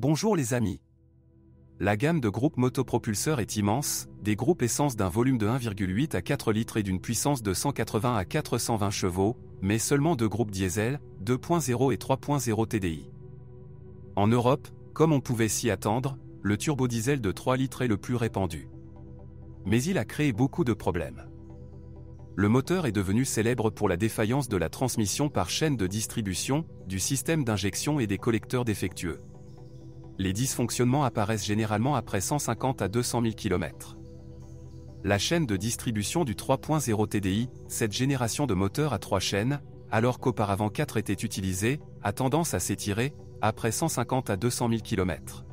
Bonjour les amis. La gamme de groupes motopropulseurs est immense, des groupes essence d'un volume de 1,8 à 4 litres et d'une puissance de 180 à 420 chevaux, mais seulement deux groupes diesel, 2.0 et 3.0 TDI. En Europe, comme on pouvait s'y attendre, le turbodiesel de 3 litres est le plus répandu. Mais il a créé beaucoup de problèmes. Le moteur est devenu célèbre pour la défaillance de la transmission par chaîne de distribution, du système d'injection et des collecteurs défectueux. Les dysfonctionnements apparaissent généralement après 150 à 200 000 km. La chaîne de distribution du 3.0 TDI, cette génération de moteurs à 3 chaînes, alors qu'auparavant 4 étaient utilisées, a tendance à s'étirer, après 150 à 200 000 km.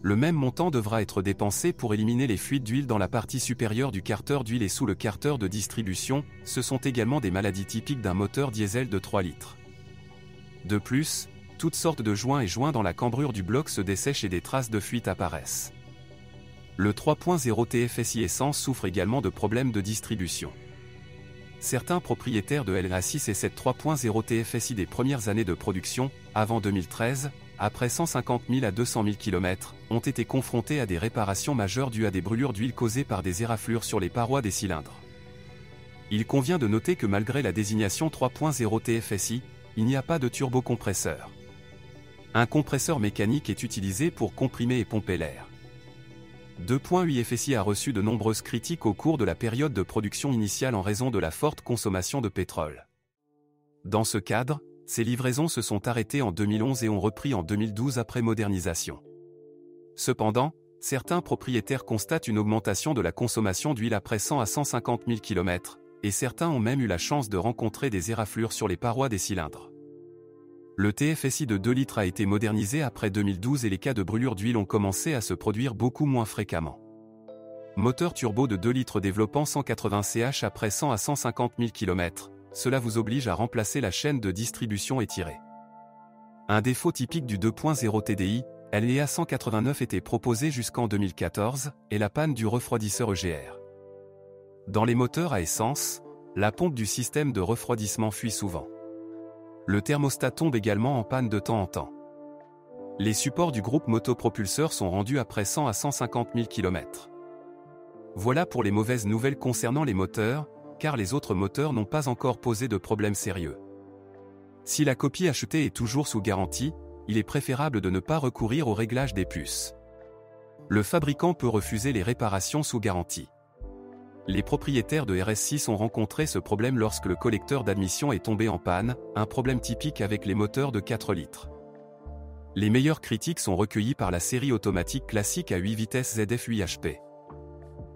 Le même montant devra être dépensé pour éliminer les fuites d'huile dans la partie supérieure du carter d'huile et sous le carter de distribution, ce sont également des maladies typiques d'un moteur diesel de 3 litres. De plus, toutes sortes de joints et joints dans la cambrure du bloc se dessèchent et des traces de fuite apparaissent. Le 3.0 TFSI Essence souffre également de problèmes de distribution. Certains propriétaires de LA6 et 7 3.0 TFSI des premières années de production, avant 2013, après 150 000 à 200 000 km, ont été confrontés à des réparations majeures dues à des brûlures d'huile causées par des éraflures sur les parois des cylindres. Il convient de noter que malgré la désignation 3.0 TFSI, il n'y a pas de turbocompresseur. Un compresseur mécanique est utilisé pour comprimer et pomper l'air. 2.8 FSI a reçu de nombreuses critiques au cours de la période de production initiale en raison de la forte consommation de pétrole. Dans ce cadre, ces livraisons se sont arrêtées en 2011 et ont repris en 2012 après modernisation. Cependant, certains propriétaires constatent une augmentation de la consommation d'huile après 100 à 150 000 km, et certains ont même eu la chance de rencontrer des éraflures sur les parois des cylindres. Le TFSI de 2 litres a été modernisé après 2012 et les cas de brûlure d'huile ont commencé à se produire beaucoup moins fréquemment. Moteur turbo de 2 litres développant 180 ch après 100 à 150 000 km, cela vous oblige à remplacer la chaîne de distribution étirée. Un défaut typique du 2.0 TDI, LEA 189 était proposé jusqu'en 2014, et la panne du refroidisseur EGR. Dans les moteurs à essence, la pompe du système de refroidissement fuit souvent. Le thermostat tombe également en panne de temps en temps. Les supports du groupe motopropulseur sont rendus après 100 à 150 000 km. Voilà pour les mauvaises nouvelles concernant les moteurs, car les autres moteurs n'ont pas encore posé de problème sérieux. Si la copie achetée est toujours sous garantie, il est préférable de ne pas recourir au réglage des puces. Le fabricant peut refuser les réparations sous garantie. Les propriétaires de RS6 ont rencontré ce problème lorsque le collecteur d'admission est tombé en panne, un problème typique avec les moteurs de 4 litres. Les meilleures critiques sont recueillies par la série automatique classique à 8 vitesses ZF8HP.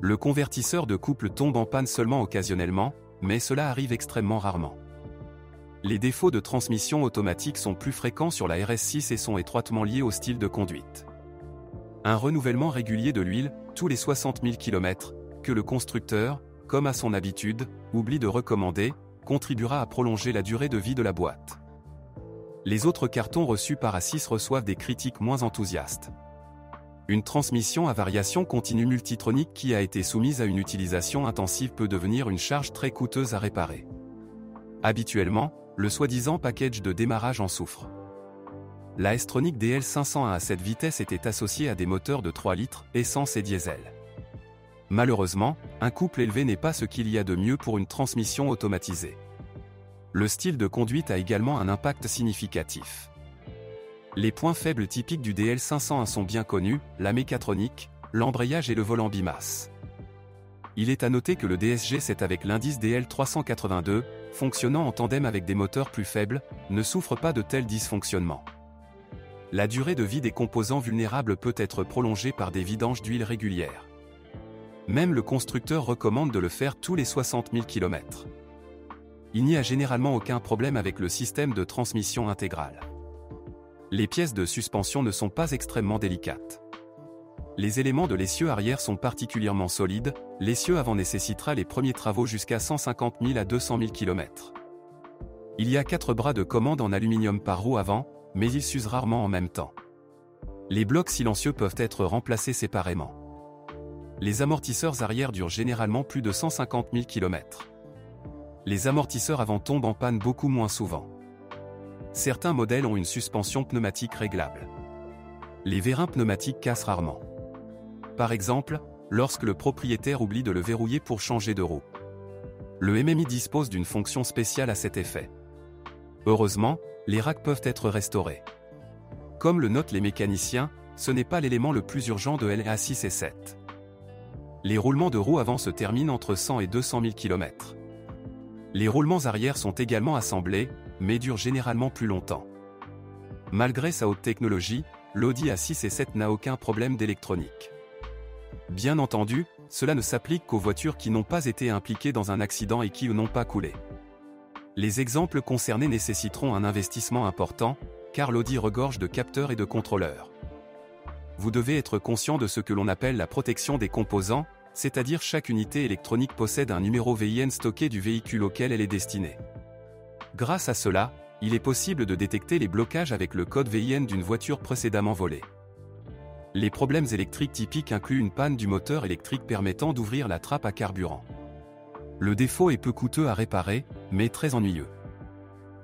Le convertisseur de couple tombe en panne seulement occasionnellement, mais cela arrive extrêmement rarement. Les défauts de transmission automatique sont plus fréquents sur la RS6 et sont étroitement liés au style de conduite. Un renouvellement régulier de l'huile, tous les 60 000 km, que le constructeur, comme à son habitude, oublie de recommander, contribuera à prolonger la durée de vie de la boîte. Les autres cartons reçus par A6 reçoivent des critiques moins enthousiastes. Une transmission à variation continue multitronique qui a été soumise à une utilisation intensive peut devenir une charge très coûteuse à réparer. Habituellement, le soi-disant package de démarrage en souffre. La S-Tronic DL501 à cette vitesse était associée à des moteurs de 3 litres, essence et diesel. Malheureusement, un couple élevé n'est pas ce qu'il y a de mieux pour une transmission automatisée. Le style de conduite a également un impact significatif. Les points faibles typiques du DL501 sont bien connus, la mécatronique, l'embrayage et le volant bimasse. Il est à noter que le DSG7 avec l'indice DL382, fonctionnant en tandem avec des moteurs plus faibles, ne souffre pas de tels dysfonctionnements. La durée de vie des composants vulnérables peut être prolongée par des vidanges d'huile régulières. Même le constructeur recommande de le faire tous les 60 000 km. Il n'y a généralement aucun problème avec le système de transmission intégrale. Les pièces de suspension ne sont pas extrêmement délicates. Les éléments de l'essieu arrière sont particulièrement solides, l'essieu avant nécessitera les premiers travaux jusqu'à 150 000 à 200 000 km. Il y a 4 bras de commande en aluminium par roue avant, mais ils s'usent rarement en même temps. Les blocs silencieux peuvent être remplacés séparément. Les amortisseurs arrière durent généralement plus de 150 000 km. Les amortisseurs avant tombent en panne beaucoup moins souvent. Certains modèles ont une suspension pneumatique réglable. Les vérins pneumatiques cassent rarement. Par exemple, lorsque le propriétaire oublie de le verrouiller pour changer de roue. Le MMI dispose d'une fonction spéciale à cet effet. Heureusement, les racks peuvent être restaurés. Comme le notent les mécaniciens, ce n'est pas l'élément le plus urgent de LA6 et 7. Les roulements de roues avant se terminent entre 100 et 200 000 km. Les roulements arrière sont également assemblés, mais durent généralement plus longtemps. Malgré sa haute technologie, l'Audi A6 et 7 n'a aucun problème d'électronique. Bien entendu, cela ne s'applique qu'aux voitures qui n'ont pas été impliquées dans un accident et qui n'ont pas coulé. Les exemples concernés nécessiteront un investissement important, car l'Audi regorge de capteurs et de contrôleurs. Vous devez être conscient de ce que l'on appelle la protection des composants, c'est-à-dire chaque unité électronique possède un numéro VIN stocké du véhicule auquel elle est destinée. Grâce à cela, il est possible de détecter les blocages avec le code VIN d'une voiture précédemment volée. Les problèmes électriques typiques incluent une panne du moteur électrique permettant d'ouvrir la trappe à carburant. Le défaut est peu coûteux à réparer, mais très ennuyeux.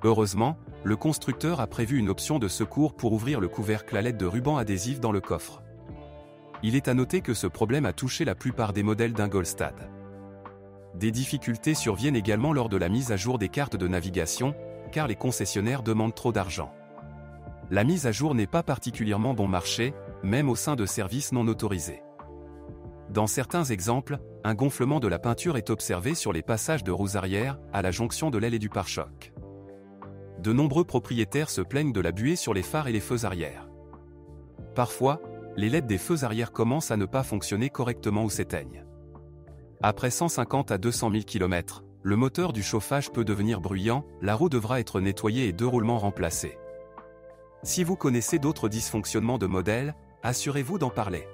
Heureusement, le constructeur a prévu une option de secours pour ouvrir le couvercle à l'aide de rubans adhésifs dans le coffre. Il est à noter que ce problème a touché la plupart des modèles d'Ingolstadt. Des difficultés surviennent également lors de la mise à jour des cartes de navigation, car les concessionnaires demandent trop d'argent. La mise à jour n'est pas particulièrement bon marché, même au sein de services non autorisés. Dans certains exemples, un gonflement de la peinture est observé sur les passages de roues arrière, à la jonction de l'aile et du pare-choc. De nombreux propriétaires se plaignent de la buée sur les phares et les feux arrière. Parfois, les LED des feux arrière commencent à ne pas fonctionner correctement ou s'éteignent. Après 150 à 200 000 km, le moteur du chauffage peut devenir bruyant, la roue devra être nettoyée et 2 roulements remplacés. Si vous connaissez d'autres dysfonctionnements de modèle, assurez-vous d'en parler.